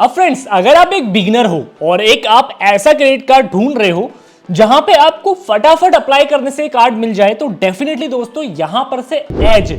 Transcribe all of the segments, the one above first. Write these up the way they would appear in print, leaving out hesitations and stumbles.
अब फ्रेंड्स, अगर आप एक बिगिनर हो और एक आप ऐसा क्रेडिट कार्ड ढूंढ रहे हो जहां पे आपको फटाफट अप्लाई करने से कार्ड मिल जाए, तो डेफिनेटली दोस्तों यहां पर से एज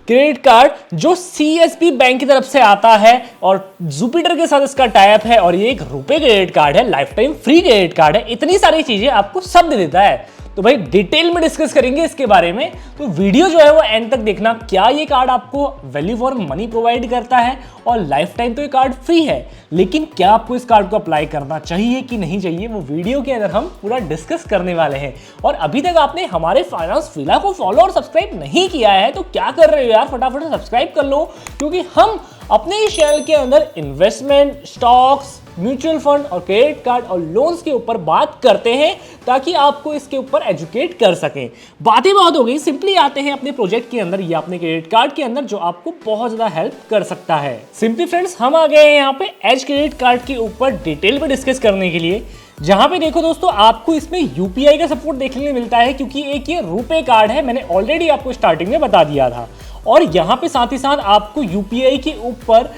क्रेडिट कार्ड जो सीएसबी बैंक की तरफ से आता है और जुपिटर के साथ इसका टाई अप है, और ये एक रुपए क्रेडिट कार्ड है, life time free credit card है, इतनी सारी चीजें आपको सब दे देता है। तो भाई डिटेल में डिस्कस करेंगे इसके बारे में, तो वीडियो जो है वो एंड तक देखना। क्या ये कार्ड आपको वैल्यू फॉर मनी प्रोवाइड करता है और लाइफ टाइम तो ये कार्ड फ्री है, लेकिन क्या आपको इस कार्ड को अप्लाई करना चाहिए कि नहीं चाहिए, वो वीडियो के अंदर हम पूरा डिस्कस करने वाले हैं। और अभी तक आपने हमारे फाइनेंस विला को फॉलो और सब्सक्राइब नहीं किया है तो क्या कर रहे हो यार, फटाफट सब्सक्राइब कर लो, क्योंकि हम अपने ही चैनल के अंदर इन्वेस्टमेंट, स्टॉक्स, म्यूचुअल फंड और क्रेडिट कार्ड और लोन्स के ऊपर बात करते हैं ताकि आपको इसके ऊपर एजुकेट कर सकें। बातें बहुत हो गई, सिंपली आते हैं अपने प्रोजेक्ट के अंदर या अपने क्रेडिट कार्ड के अंदर जो आपको बहुत ज्यादा हेल्प कर सकता है। सिंपली फ्रेंड्स, हम आ गए हैं यहाँ पे एज क्रेडिट कार्ड के ऊपर डिटेल में डिस्कस करने के लिए, जहां पे देखो दोस्तों आपको इसमें यूपीआई का सपोर्ट देखने को मिलता है, क्योंकि एक ये रुपए कार्ड है, मैंने ऑलरेडी आपको स्टार्टिंग में बता दिया था। और यहाँ पे साथ ही साथ आपको यूपीआई के ऊपर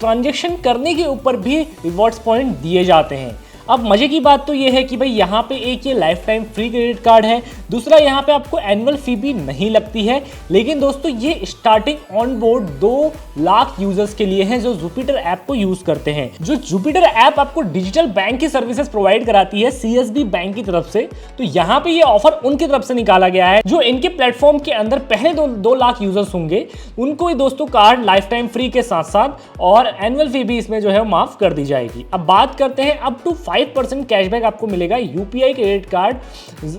ट्रांजैक्शन करने के ऊपर भी रिवॉर्ड्स पॉइंट दिए जाते हैं। अब मजे की बात तो ये है कि भाई यहाँ पे एक ये life time free credit card है, दूसरा यहाँ पे आपको एनुअल फी भी नहीं लगती है। लेकिन दोस्तों ये starting on board 2 lakh users के लिए है जो जुपिटर ऐप को यूज करते हैं। जो जुपिटर ऐप आपको डिजिटल बैंक की सर्विसेज प्रोवाइड कराती है सीएसबी बैंक की तरफ से, तो यहाँ पे ये ऑफर उनकी तरफ से निकाला गया है। जो इनके प्लेटफॉर्म के अंदर पहले 2 लाख यूजर्स होंगे उनको ये दोस्तों कार्ड लाइफ टाइम फ्री के साथ साथ और एनुअल फी भी इसमें जो है माफ कर दी जाएगी। अब बात करते हैं अप टू 5% कैशबैक आपको मिलेगा UPI credit card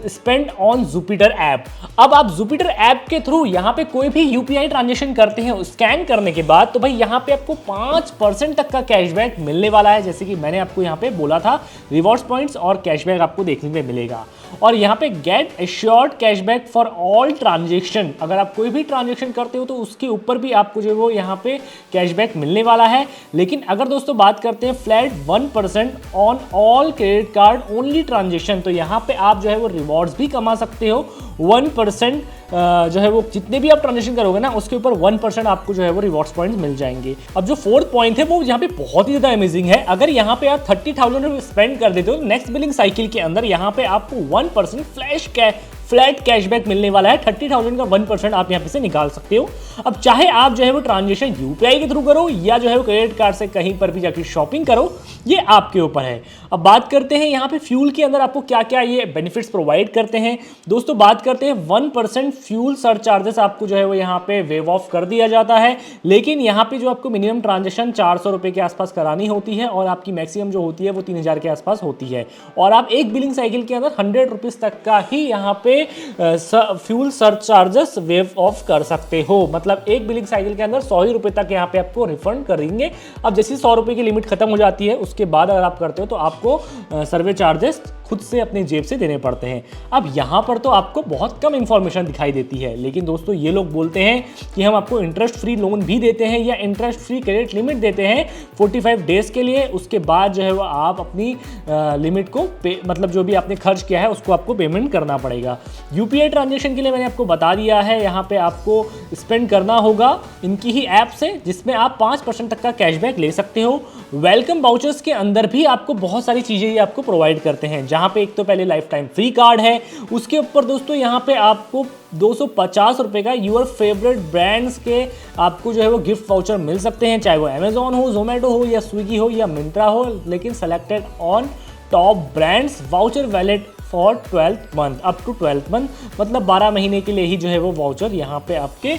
spend on Jupiter app. अब आप जुपिटर ऐप के थ्रू यहां पे कोई भी यूपीआई ट्रांजैक्शन करते हैं स्कैन करने के बाद, तो भाई यहां पे आपको 5% तक का कैशबैक मिलने वाला है। जैसे कि मैंने आपको यहां पे बोला था, रिवॉर्ड्स पॉइंट्स और कैशबैक आपको देखने को मिलेगा। और यहां पे get assured cashback for all transaction, अगर आप कोई भी ट्रांजैक्शन करते हो तो उसके ऊपर भी आपको जो है वो यहां पे कैशबैक मिलने वाला है। लेकिन अगर दोस्तों बात करते हैं flat 1% on all credit card only transaction, तो यहाँ पे आप जो है वो रिवॉर्ड्स भी कमा सकते हो। 1% जो है वो जितने भी आप ट्रांजैक्शन करोगे ना उसके ऊपर 1% आपको जो है वो रिवॉर्ड्स पॉइंट्स मिल जाएंगे। अब जो 4th पॉइंट है वो यहाँ पे बहुत ही ज्यादा अमेजिंग है। अगर यहाँ पे आप 30,000 स्पेंड कर देते हो, नेक्स्ट बिलिंग साइकिल के अंदर यहाँ पे आपको 1% फ्लैट कैशबैक मिलने वाला है। 30,000 का 1% आप यहाँ पे से निकाल सकते हो। अब चाहे आप जो है वो ट्रांजेक्शन यूपीआई के थ्रू करो या जो है वो क्रेडिट कार्ड से कहीं पर भी जाकर शॉपिंग करो, ये आपके ऊपर है। अब बात करते हैं यहाँ पे फ्यूल के अंदर आपको क्या क्या ये बेनिफिट्स प्रोवाइड करते हैं। दोस्तों बात करते हैं 1% फ्यूल सरचार्जेस आपको जो है वो यहाँ पे वेव ऑफ कर दिया जाता है। लेकिन यहाँ पे जो आपको मिनिमम ट्रांजेक्शन 400 रुपये के आसपास करानी होती है और आपकी मैक्सिमम जो होती है वो 3,000 के आसपास होती है। और आप एक बिलिंग साइकिल के अंदर 100 रुपीज़ तक का ही यहाँ पे फ्यूल सरचार्जेस वेव ऑफ कर सकते हो। मतलब एक बिलिंग साइकिल के अंदर 100 ही रुपये तक यहाँ पे आपको रिफंड करेंगे। अब जैसे 100 रुपये की लिमिट खत्म हो जाती है उसके बाद अगर आप करते हो तो आपको सर्वे चार्जेस खुद से अपनी जेब से देने पड़ते हैं। अब यहाँ पर तो आपको बहुत कम इंफॉर्मेशन दिखाई देती है, लेकिन दोस्तों ये लोग बोलते हैं कि हम आपको इंटरेस्ट फ्री लोन भी देते हैं या इंटरेस्ट फ्री क्रेडिट लिमिट देते हैं 45 डेज के लिए। उसके बाद जो है वो आप अपनी लिमिट को मतलब जो भी आपने खर्च किया है उसको आपको पेमेंट करना पड़ेगा। यूपीआई ट्रांजेक्शन के लिए मैंने आपको बता दिया है, यहाँ पे आपको स्पेंड करना होगा इनकी ही ऐप से, जिसमें आप 5% तक का कैशबैक ले सकते हो। वेलकम वाउचर्स के अंदर भी आपको बहुत सारी चीज़ें ये आपको प्रोवाइड करते हैं, जहाँ पे एक तो पहले लाइफ टाइम फ्री कार्ड है, उसके ऊपर दोस्तों यहाँ पे आपको 250 रुपये का यूर फेवरेट ब्रांड्स के आपको जो है वो गिफ्ट वाउचर मिल सकते हैं, चाहे वो अमेजोन हो, जोमेटो हो या स्विगी हो या मिंत्रा हो, लेकिन selected on top brands. Voucher valid for 12th month, up to 12th month, मतलब 12 महीने के लिए ही जो है वो वाउचर यहाँ पे आपके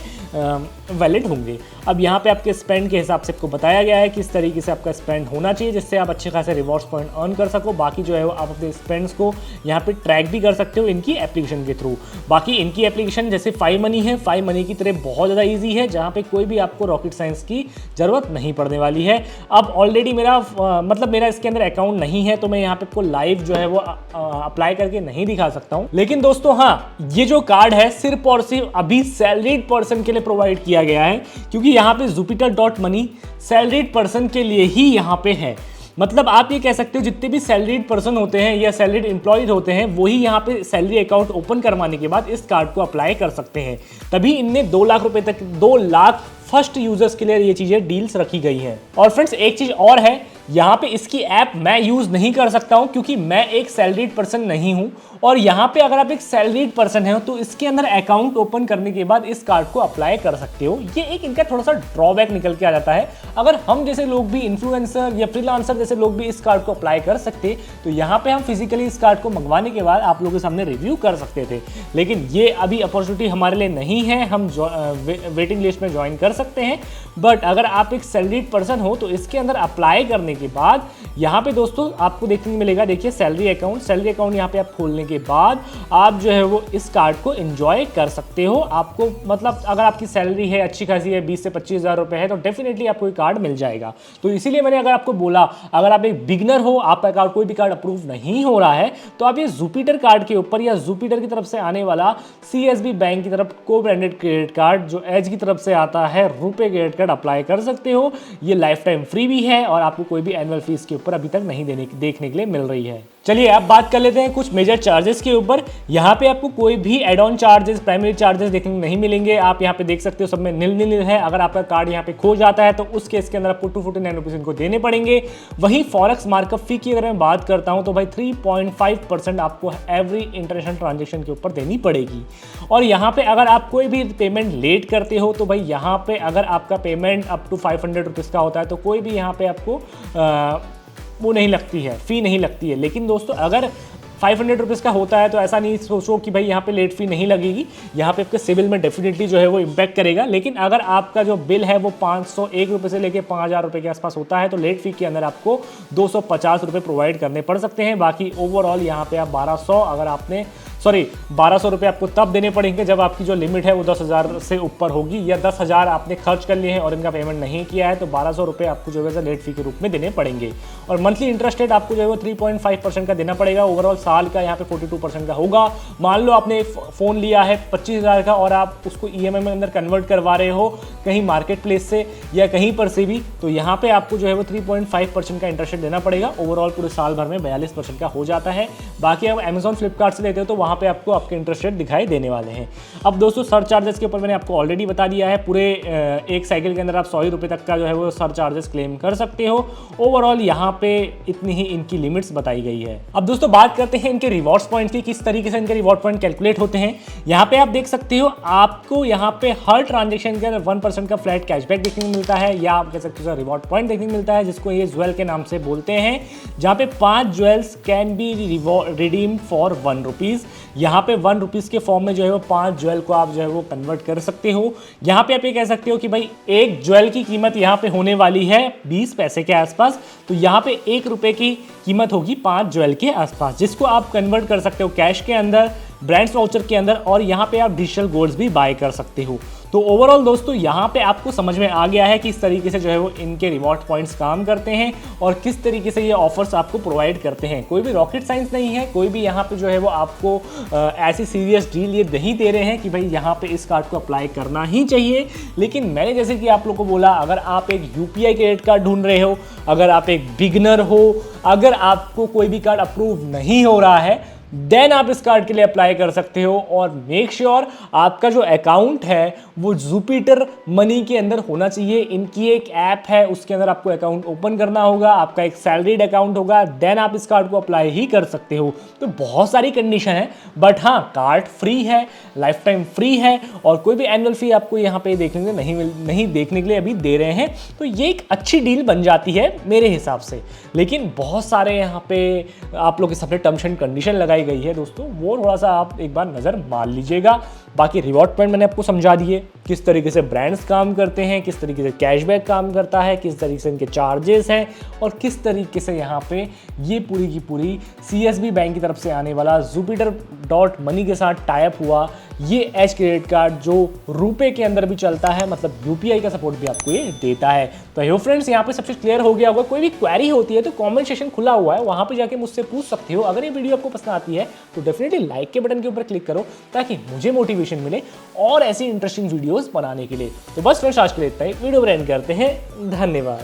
वैलिड होंगे। अब यहाँ पे आपके स्पेंड के हिसाब से आपको बताया गया है किस तरीके से आपका स्पेंड होना चाहिए जिससे आप अच्छे खासे रिवॉर्ड्स पॉइंट अर्न कर सको। बाकी जो है वो आप अपने स्पेंड्स को यहाँ पे ट्रैक भी कर सकते हो इनकी एप्लीकेशन के थ्रू। बाकी इनकी एप्लीकेशन जैसे 5 मनी है, 5 मनी की तरह बहुत ज़्यादा ईजी है, जहाँ पे कोई भी आपको रॉकेट साइंस की ज़रूरत नहीं पड़ने वाली है। अब ऑलरेडी मेरा मतलब मेरा इसके अंदर अकाउंट नहीं है तो मैं यहाँ पे आपको लाइव जो है वो अप्लाई करके नहीं दिखा सकता हूँ। लेकिन दोस्तों हाँ, ये जो कार्ड है सिर्फ और सिर्फ अभी सैलरीड पर्सन के लिए प्रोवाइड किया गया है, क्योंकि यहाँ पे jupiter.money सैलरीड पर्सन के लिए ही यहाँ पे है। मतलब आप ये कह सकते हो जितने भी सैलरीड पर्सन होते हैं या सैलरीड एम्प्लॉयड होते हैं वही यहाँ पे सैलरी अकाउंट ओपन करवाने के बाद इस कार्ड को अप्लाई कर सकते हैं। तभी इनने 2 लाख रुपए तक 2 लाख फर्स्ट यूजर्स के लिए ये चीजें डील्स रखी गई हैं। और फ्रेंड्स एक चीज और है, यहाँ पे इसकी ऐप मैं यूज नहीं कर सकता हूँ क्योंकि मैं एक सैलरीड पर्सन नहीं हूँ। और यहाँ पे अगर आप एक सैलरीड पर्सन है तो इसके अंदर अकाउंट ओपन करने के बाद इस कार्ड को अप्लाई कर सकते हो। ये एक इनका थोड़ा सा ड्रॉबैक निकल के आ जाता है। अगर हम जैसे लोग भी, इन्फ्लुएंसर या फ्रीलांसर जैसे लोग भी इस कार्ड को अप्लाई कर सकते तो यहाँ पे हम फिजिकली इस कार्ड को मंगवाने के बाद आप लोगों के सामने रिव्यू कर सकते थे, लेकिन ये अभी अपॉर्चुनिटी हमारे लिए नहीं है। हम वेटिंग लिस्ट में ज्वाइन कर सकते हैं, बट अगर आप एक सैलरीड पर्सन हो तो इसके अंदर अप्लाई करने के बाद यहाँ पे दोस्तों आपको देखने को मिलेगा, देखिए सैलरी अकाउंट यहाँ पे आप खोलने के बाद आप जो है वो इस कार्ड को एंजॉय कर सकते हो। आपको मतलब अगर आपकी सैलरी है अच्छी खासी है, 20 से 25 हज़ार रुपए है, तो डेफिनेटली आपको ये कार्ड मिल जाएगा। तो इसीलिए मैंने अगर आपको बोला, अगर आप एक बिगनर हो, आपका कार्ड कोई भी कार्ड अप्रूव नहीं हो रहा है, तो आप ये जुपिटर कार्ड के ऊपर या जुपिटर की तरफ से आने वाला CSB बैंक की तरफ को ब्रांडेड क्रेडिट कार्ड जो एज की तरफ से आता है, रुपए क्रेडिट कार्ड अप्लाई कर सकते हो। ये लाइफ टाइम फ्री भी है और आपको कोई भी एनुअल फीस के ऊपर अभी तक नहीं देखने के लिए मिल रही है। चलिए अब बात कर लेते हैं कुछ मेजर चार्जेस के ऊपर। यहाँ पे आपको कोई भी add on charges, primary charges देखने को नहीं मिलेंगे। आप यहाँ पे देख सकते हो सब में नील है। अगर आपका कार्ड यहाँ पे खो जाता है तो उस केस के अंदर आपको 249 रुपीज इनको देने पड़ेंगे। वहीं फॉरेक्स मार्कअप फी की अगर मैं बात करता हूँ तो भाई 3.5% आपको एवरी इंटरनेशनल ट्रांजेक्शन के ऊपर देनी पड़ेगी। और यहाँ पे अगर आप कोई भी पेमेंट लेट करते हो तो भाई यहाँ पे अगर आपका पेमेंट अप टू 500 रुपीज़ का होता है तो कोई भी यहाँ पे आपको वो नहीं लगती है, फ़ी नहीं लगती है। लेकिन दोस्तों अगर 500 रुपीज़ का होता है तो ऐसा नहीं सोचो कि भाई यहाँ पे लेट फी नहीं लगेगी, यहाँ पे आपके सिविल में डेफिनेटली जो है वो इम्पैक्ट करेगा। लेकिन अगर आपका जो बिल है वो 501 रुपये से लेके 5000 रुपये के आसपास होता है तो लेट फी के अंदर आपको 250 रुपये प्रोवाइड करने पड़ सकते हैं। बाकी ओवरऑल यहाँ पे आप 1200 रुपये आपको तब देने पड़ेंगे जब आपकी जो लिमिट है वो 10,000 से ऊपर होगी, या 10,000 आपने खर्च कर लिए हैं और इनका पेमेंट नहीं किया है तो 1200 रुपये आपको जो है लेट फी के रूप में देने पड़ेंगे। और मंथली इंटरेस्ट रेट आपको जो है वो 3.5% का देना पड़ेगा। ओवरऑल साल का यहाँ पे 42% का होगा। मान लो आपने फ़ोन लिया है 25,000 का और आप उसको EMI में अंदर कन्वर्ट करवा रहे हो कहीं मार्केट प्लेस से या कहीं पर से भी, तो यहाँ पे आपको जो है वो 3.5% का इंटरेस्ट रेट देना पड़ेगा। ओवरऑल पूरे साल भर में 42% का हो जाता है। बाकी आप अमेजॉन फ्लिपकार्ट से लेते हो तो वहाँ पे आपको आपके इंटरेस्ट रेट दिखाई देने वाले हैं। अब दोस्तों सर चार्जेस के ऊपर मैंने आपको ऑलरेडी बता दिया है। पूरे एक साइकिल के अंदर आप 100 रुपये तक का जो है वो सर चार्जेस क्लेम कर सकते हो। ओवरऑल यहाँ पे इतनी ही इनकी लिमिट्स बताई गई है। अब दोस्तों बात करते हैं इनके रिवॉर्ड्स पॉइंट की, किस तरीके से इनके रिवॉर्ड पॉइंट कैलकुलेट होते हैं। यहाँ पे आप देख सकते हो आपको यहाँ पे हर ट्रांजेक्शन के अंदर 1% का फ्लैट कैशबैक देखने को मिलता है, या आप कह सकते हो रिवॉर्ड पॉइंट देखने को मिलता है, जिसको ये ज्वेल के नाम से बोलते हैं, जहाँ पे 5 jewels can be redeemed for 1 rupees. यहाँ पे 1 रुपीज़ के फॉर्म में जो है वो 5 ज्वेल को आप जो है वो कन्वर्ट कर सकते हो। यहाँ पे आप ये कह सकते हो कि भाई एक ज्वेल की कीमत यहाँ पे होने वाली है 20 पैसे के आसपास, तो यहाँ पे 1 रुपये की कीमत होगी 5 ज्वेल के आसपास, जिसको आप कन्वर्ट कर सकते हो कैश के अंदर, ब्रांड्स वाउचर के अंदर, और यहाँ पे आप डिजिटल गोल्ड्स भी बाय कर सकते हो। तो ओवरऑल दोस्तों यहाँ पे आपको समझ में आ गया है कि इस तरीके से जो है वो इनके रिवॉर्ड पॉइंट्स काम करते हैं और किस तरीके से ये ऑफर्स आपको प्रोवाइड करते हैं। कोई भी रॉकेट साइंस नहीं है, कोई भी यहाँ पे जो है वो आपको ऐसी सीरियस डील ये नहीं दे रहे हैं कि भाई यहाँ पे इस कार्ड को अप्लाई करना ही चाहिए। लेकिन मैंने जैसे कि आप लोग को बोला, अगर आप एक UPI क्रेडिट कार्ड ढूंढ रहे हो, अगर आप एक बिगनर हो, अगर आपको कोई भी कार्ड अप्रूव नहीं हो रहा है, देन आप इस कार्ड के लिए अप्लाई कर सकते हो। और मेक श्योर आपका जो अकाउंट है वो जुपिटर मनी के अंदर होना चाहिए। इनकी एक ऐप है, उसके अंदर आपको अकाउंट ओपन करना होगा, आपका एक सैलरीड अकाउंट होगा, देन आप इस कार्ड को अप्लाई ही कर सकते हो। तो बहुत सारी कंडीशन है, बट हाँ कार्ड फ्री है, लाइफ टाइम फ्री है, और कोई भी एनुअल फी आपको यहाँ पे देखने के नहीं देखने के लिए अभी दे रहे हैं। तो ये एक अच्छी डील बन जाती है मेरे हिसाब से। लेकिन बहुत सारे यहाँ पे आप लोग के सामने टर्म्स एंड कंडीशन लगाई गई है दोस्तों, वो थोड़ा सा आप एक बार नजर मार लीजिएगा। बाकी रिवॉर्ड पॉइंट मैंने आपको समझा दिए, किस तरीके से ब्रांड्स काम करते हैं, किस तरीके से कैशबैक काम करता है, किस तरीके से इनके चार्जेस हैं, और किस तरीके से यहाँ पे ये पूरी की पूरी CSB बैंक की तरफ से आने वाला Jupiter.money के साथ टाइप हुआ ये एज क्रेडिट कार्ड जो रुपए के अंदर भी चलता है, मतलब UPI का सपोर्ट भी आपको ये देता है। तो यो फ्रेंड्स यहाँ पे सब चीज़ क्लियर हो गया होगा। कोई भी क्वेरी होती है तो कमेंट सेक्शन खुला हुआ है, वहाँ पे जाके मुझसे पूछ सकते हो। अगर ये वीडियो आपको पसंद आती है तो डेफिनेटली लाइक के बटन के ऊपर क्लिक करो, ताकि मुझे मोटिवेशन मिले और ऐसी इंटरेस्टिंग वीडियोस बनाने के लिए। तो बस फ्रेंड्स आज के लिए इतना ही, वीडियो एंड करते हैं। धन्यवाद।